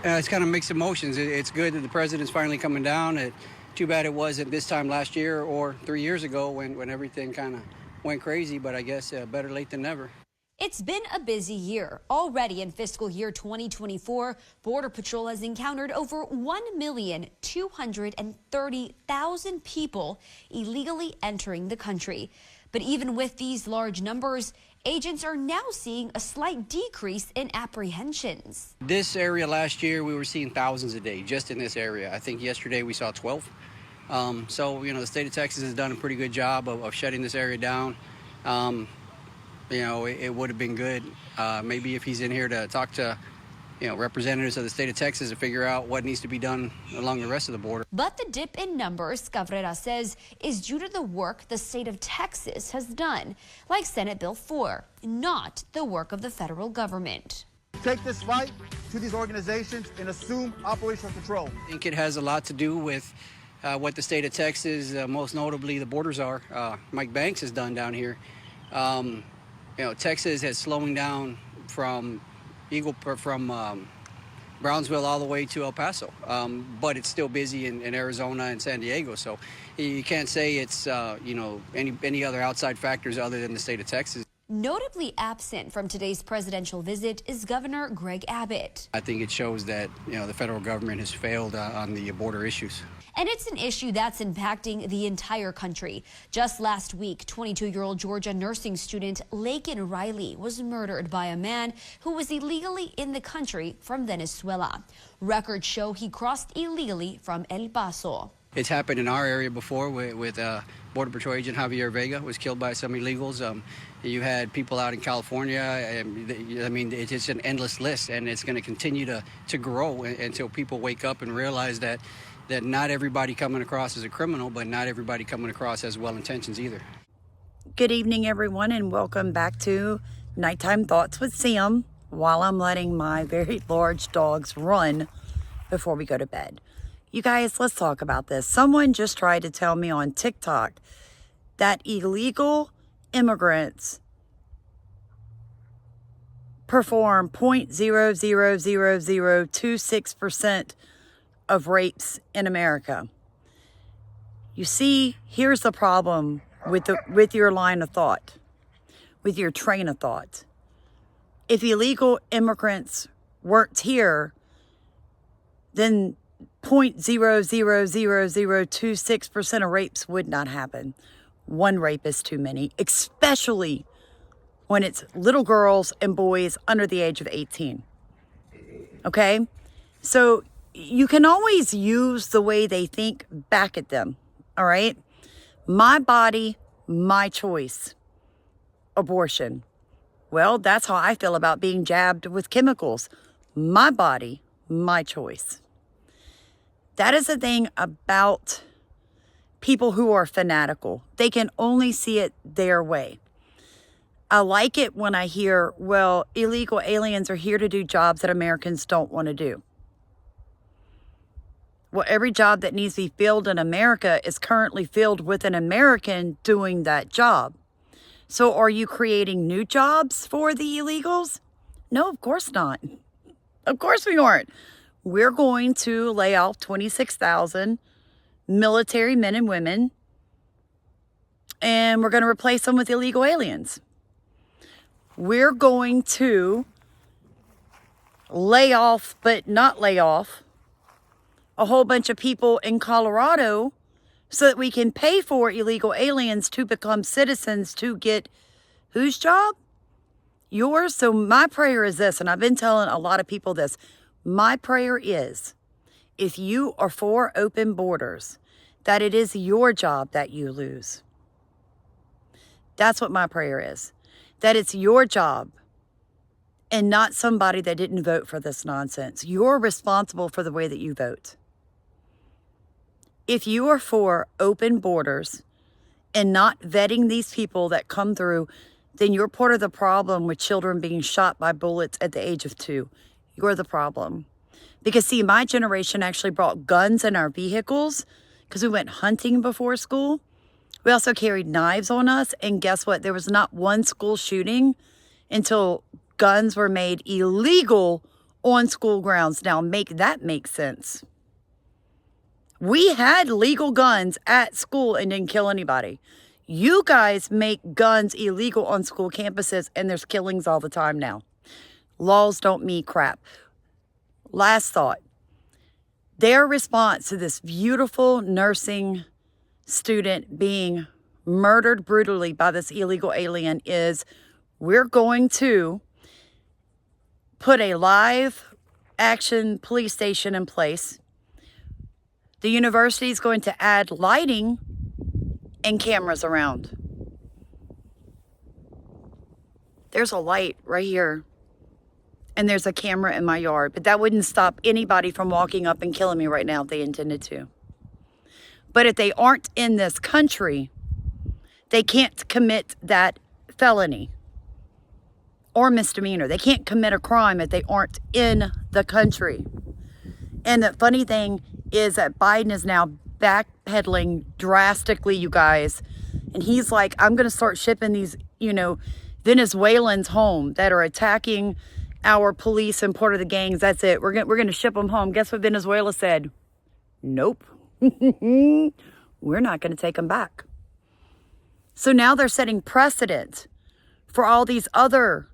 It's kind of mixed emotions. It's good that the president's finally coming down. Too bad it wasn't this time last year or 3 years ago when everything kind of went crazy, but I guess better late than never. It's been a busy year. Already in fiscal year 2024, Border Patrol has encountered over 1,230,000 people illegally entering the country. But even with these large numbers, agents are now seeing a slight decrease in apprehensions. This area last year, we were seeing thousands a day just in this area. I think yesterday we saw 12. So, the state of Texas has done a pretty good job of shutting this area down. It would have been good maybe if he's in here to talk to, representatives of the state of Texas to figure out what needs to be done along the rest of the border. But the dip in numbers, Cabrera says, is due to the work the state of Texas has done, like Senate Bill 4, not the work of the federal government. Take this fight to these organizations and assume operational control. I think it has a lot to do with what the state of Texas, most notably the borders are. Mike Banks has done down here. Texas is slowing down from Brownsville all the way to El Paso, but it's still busy in Arizona and San Diego. So you can't say it's any other outside factors other than the state of Texas. Notably absent from today's presidential visit is Governor Greg Abbott. I think it shows that the federal government has failed on the border issues. And it's an issue that's impacting the entire country. Just last week, 22-year-old Georgia nursing student Laken Riley was murdered by a man who was illegally in the country from Venezuela. Records show he crossed illegally from El Paso. It's happened in our area before with Border Patrol agent Javier Vega was killed by some illegals. You had people out in California. I mean, it's just an endless list, and it's going to continue to grow until people wake up and realize that not everybody coming across is a criminal, but not everybody coming across has well intentions either. Good evening, everyone, and welcome back to Nighttime Thoughts with Sam, while I'm letting my very large dogs run before we go to bed. You guys, let's talk about this. Someone just tried to tell me on TikTok that illegal immigrants perform 0.00026% of rapes in America. You see, here's the problem with your line of thought, with your train of thought. If illegal immigrants worked here, then 0.00026% of rapes would not happen. One rape is too many, especially when it's little girls and boys under the age of 18. Okay? So you can always use the way they think back at them, all right? My body, my choice. Abortion. Well, that's how I feel about being jabbed with chemicals. My body, my choice. That is the thing about people who are fanatical. They can only see it their way. I like it when I hear, well, illegal aliens are here to do jobs that Americans don't want to do. Well, every job that needs to be filled in America is currently filled with an American doing that job. So are you creating new jobs for the illegals? No, of course not. Of course we aren't. We're going to lay off 26,000 military men and women, and we're going to replace them with illegal aliens. We're going to lay off, but not lay off, a whole bunch of people in Colorado so that we can pay for illegal aliens to become citizens to get whose job? Yours. So my prayer is this, and I've been telling a lot of people this. My prayer is, if you are for open borders, that it is your job that you lose. That's what my prayer is. That it's your job and not somebody that didn't vote for this nonsense. You're responsible for the way that you vote. If you are for open borders and not vetting these people that come through, then you're part of the problem with children being shot by bullets at the age of 2. You're the problem. Because see, my generation actually brought guns in our vehicles because we went hunting before school. We also carried knives on us. And guess what? There was not one school shooting until guns were made illegal on school grounds. Now make that make sense. We had legal guns at school and didn't kill anybody. You guys make guns illegal on school campuses and there's killings all the time now. Laws don't mean crap. Last thought. Their response to this beautiful nursing student being murdered brutally by this illegal alien is, we're going to put a live action police station in place. The university is going to add lighting and cameras around. There's a light right here. And there's a camera in my yard. But that wouldn't stop anybody from walking up and killing me right now if they intended to. But if they aren't in this country, they can't commit that felony or misdemeanor. They can't commit a crime if they aren't in the country. And the funny thing is that Biden is now backpedaling drastically, you guys. And he's like, I'm going to start shipping these, Venezuelans home that are attacking our police and part of the gangs. That's it. We're going to ship them home. Guess what Venezuela said? Nope. We're not going to take them back. So now they're setting precedent for all these other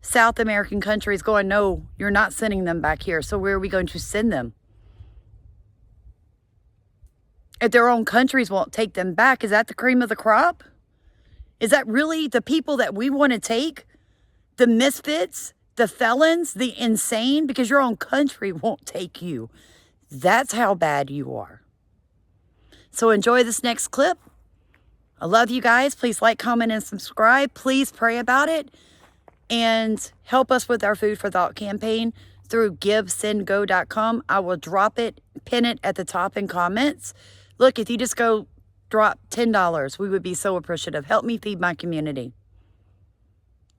South American countries going, no, you're not sending them back here. So where are we going to send them? If their own countries won't take them back, is that the cream of the crop? Is that really the people that we want to take? The misfits? The felons, the insane, because your own country won't take you. That's how bad you are. So enjoy this next clip. I love you guys. Please like, comment, and subscribe. Please pray about it. And help us with our Food for Thought campaign through GiveSendGo.com. I will drop it, pin it at the top in comments. Look, if you just go drop $10, we would be so appreciative. Help me feed my community.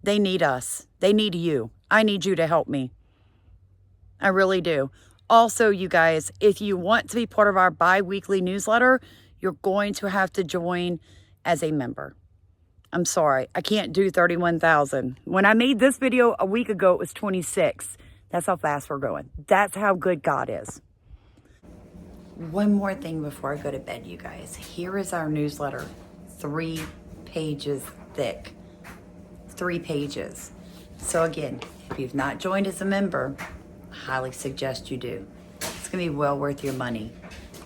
They need us. They need you. I need you to help me. I really do. Also, you guys, if you want to be part of our bi-weekly newsletter, you're going to have to join as a member. I'm sorry, I can't do 31,000. When I made this video a week ago, it was 26. That's how fast we're going. That's how good God is. One more thing before I go to bed, you guys. Here is our newsletter. 3 pages thick. 3 pages. So again, if you've not joined as a member, I highly suggest you do. It's going to be well worth your money.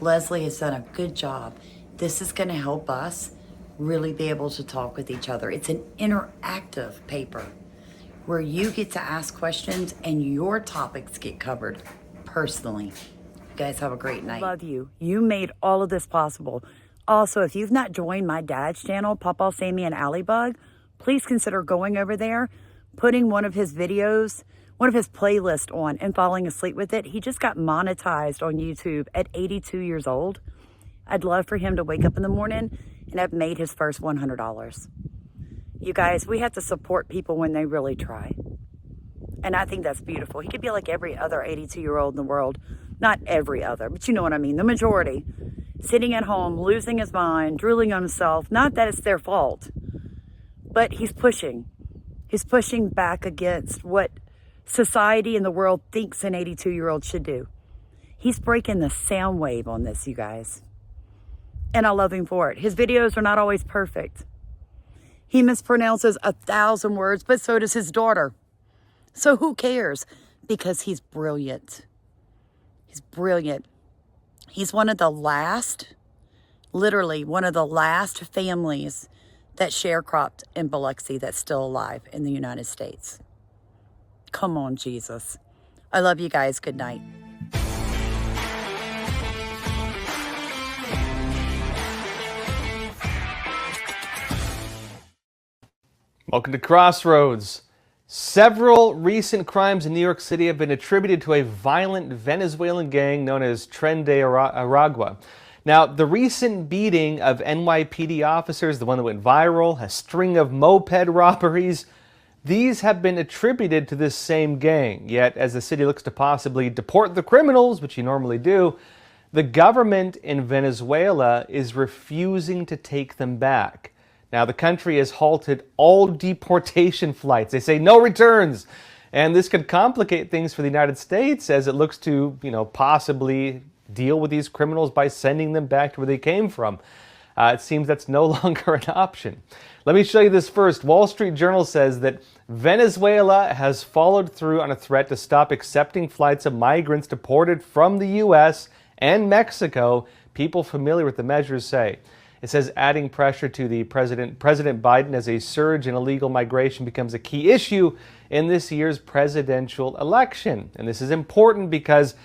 Leslie has done a good job. This is going to help us really be able to talk with each other. It's an interactive paper where you get to ask questions and your topics get covered personally. You guys have a great night. Love you. You made all of this possible. Also, if you've not joined my dad's channel, Papa Sammy and Allie Bug, please consider going over there, putting one of his videos, one of his playlists on and falling asleep with it. He just got monetized on YouTube at 82 years old. I'd love for him to wake up in the morning and have made his first $100. You guys, we have to support people when they really try. And I think that's beautiful. He could be like every other 82-year-old in the world. Not every other, but you know what I mean. The majority. Sitting at home, losing his mind, drooling on himself. Not that it's their fault. But he's pushing. He's pushing back against what society and the world thinks an 82-year-old should do. He's breaking the sound wave on this, you guys. And I love him for it. His videos are not always perfect. He mispronounces 1,000 words, but so does his daughter. So who cares? Because he's brilliant. He's brilliant. He's one of the last, literally one of the last families that sharecropped in Biloxi that's still alive in the United States. Come on, Jesus. I love you guys. Good night. Welcome to Crossroads. Several recent crimes in New York City have been attributed to a violent Venezuelan gang known as Tren de Aragua. Now, the recent beating of NYPD officers, the one that went viral, a string of moped robberies, these have been attributed to this same gang. Yet, as the city looks to possibly deport the criminals, which you normally do, the government in Venezuela is refusing to take them back. Now, the country has halted all deportation flights. They say no returns. And this could complicate things for the United States as it looks to, possibly deal with these criminals by sending them back to where they came from. It seems that's no longer an option. Let me show you this first. Wall Street Journal says that Venezuela has followed through on a threat to stop accepting flights of migrants deported from the U.S. and Mexico. People familiar with the measures say. It says adding pressure to the President Biden as a surge in illegal migration becomes a key issue in this year's presidential election. And this is important because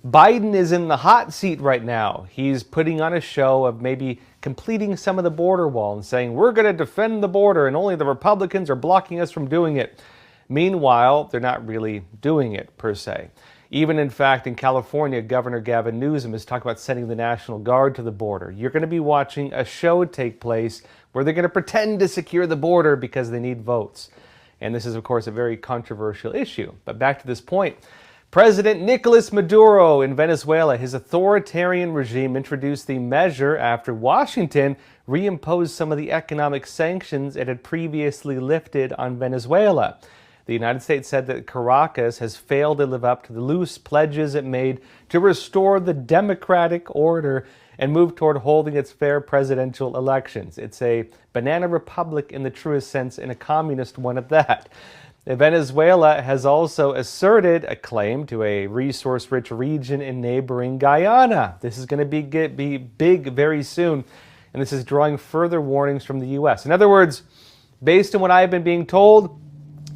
Biden is in the hot seat right now. He's putting on a show of maybe completing some of the border wall and saying, we're going to defend the border and only the Republicans are blocking us from doing it. Meanwhile, they're not really doing it per se. Even in fact, in California, Governor Gavin Newsom is talking about sending the National Guard to the border. You're going to be watching a show take place where they're going to pretend to secure the border because they need votes. And this is, of course, a very controversial issue. But back to this point. President Nicolas Maduro in Venezuela, his authoritarian regime introduced the measure after Washington reimposed some of the economic sanctions it had previously lifted on Venezuela. The United States said that Caracas has failed to live up to the loose pledges it made to restore the democratic order and move toward holding its fair presidential elections. It's a banana republic in the truest sense, and a communist one at that. Venezuela has also asserted a claim to a resource-rich region in neighboring Guyana. This is going to be big very soon, and this is drawing further warnings from the U.S. In other words, based on what I've been being told,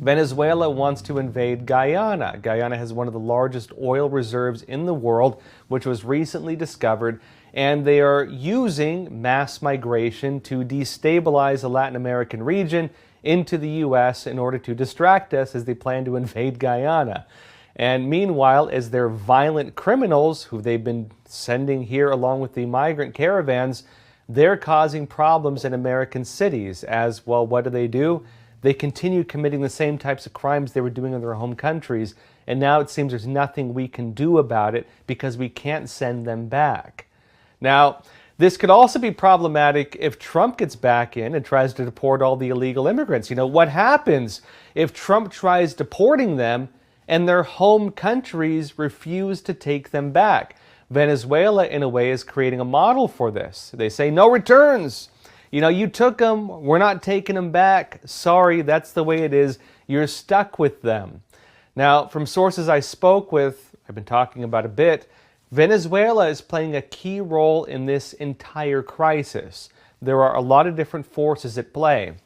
Venezuela wants to invade Guyana. Guyana has one of the largest oil reserves in the world, which was recently discovered, and they are using mass migration to destabilize the Latin American region into the U.S. in order to distract us as they plan to invade Guyana. And meanwhile, as their violent criminals, who they've been sending here along with the migrant caravans, they're causing problems in American cities. As well, what do? They continue committing the same types of crimes they were doing in their home countries, and now it seems there's nothing we can do about it because we can't send them back. Now, this could also be problematic if Trump gets back in and tries to deport all the illegal immigrants. What happens if Trump tries deporting them and their home countries refuse to take them back? Venezuela, in a way, is creating a model for this. They say, no returns. You took them, we're not taking them back. Sorry, that's the way it is. You're stuck with them. Now, from sources I spoke with, I've been talking about a bit, Venezuela is playing a key role in this entire crisis. There are a lot of different forces at play.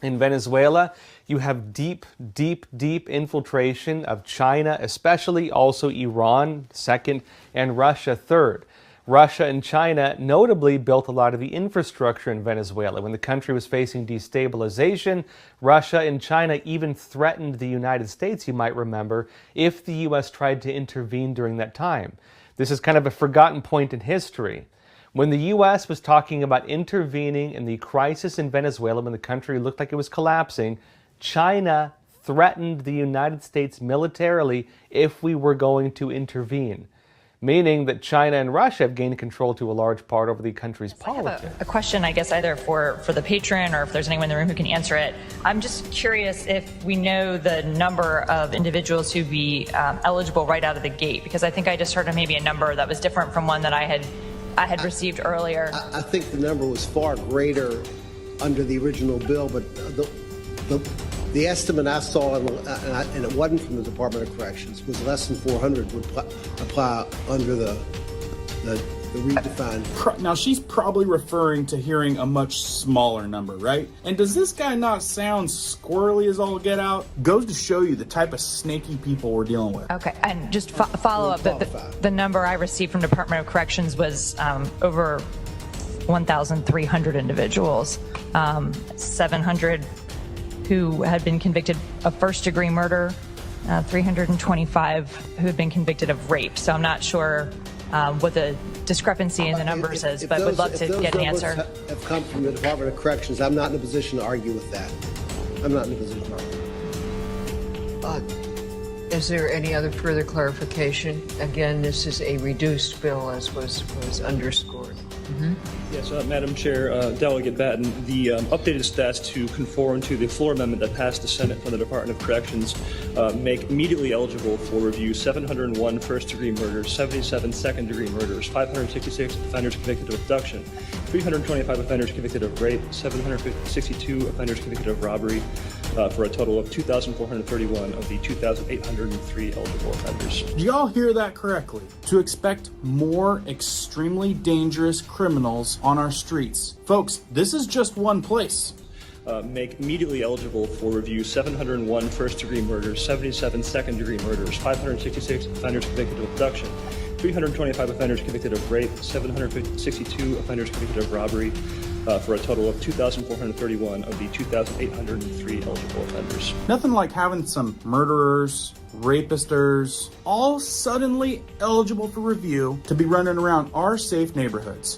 In Venezuela, you have deep infiltration of China, especially, also Iran, second, and Russia, third. Russia and China notably built a lot of the infrastructure in Venezuela. When the country was facing destabilization, Russia and China even threatened the United States, you might remember, if the U.S. tried to intervene during that time. This is kind of a forgotten point in history. When the U.S. was talking about intervening in the crisis in Venezuela when the country looked like it was collapsing, China threatened the United States militarily if we were going to intervene, meaning that China and Russia have gained control to a large part over the country's politics. I have a question, I guess, either for the patron or if there's anyone in the room who can answer it. I'm just curious if we know the number of individuals who'd be eligible right out of the gate, because I think I just heard maybe a number that was different from one that I had received earlier. I think the number was far greater under the original bill, but the estimate I saw, and it wasn't from the Department of Corrections, was less than 400 would apply under the redefined. Now, she's probably referring to hearing a much smaller number, right? And does this guy not sound squirrely as all get out? Goes to show you the type of snaky people we're dealing with. Okay, and just follow up, the number I received from Department of Corrections was over 1,300 individuals, 700 who had been convicted of first-degree murder, 325 who had been convicted of rape. So I'm not sure what the discrepancy in the numbers is, but would love to get an answer. Have come from the Department of Corrections. I'm not in a position to argue with that. I'm not in a position to argue. Is there any other further clarification? Again, this is a reduced bill, as was underscored. Yes, Madam Chair, Delegate Batten, the updated stats to conform to the floor amendment that passed the Senate from the Department of Corrections make immediately eligible for review 701 first-degree murders, 77 second-degree murders, 566 offenders convicted of abduction, 325 offenders convicted of rape, 762 offenders convicted of robbery, for a total of 2,431 of the 2,803 eligible offenders. Do y'all hear that correctly? To expect more extremely dangerous criminals on our streets. Folks, this is just one place. Make immediately eligible for review 701 first-degree murders, 77 second-degree murders, 566 offenders convicted of abduction, 325 offenders convicted of rape, 762 offenders convicted of robbery, for a total of 2,431 of the 2,803 eligible offenders. Nothing like having some murderers, rapisters, all suddenly eligible for review to be running around our safe neighborhoods.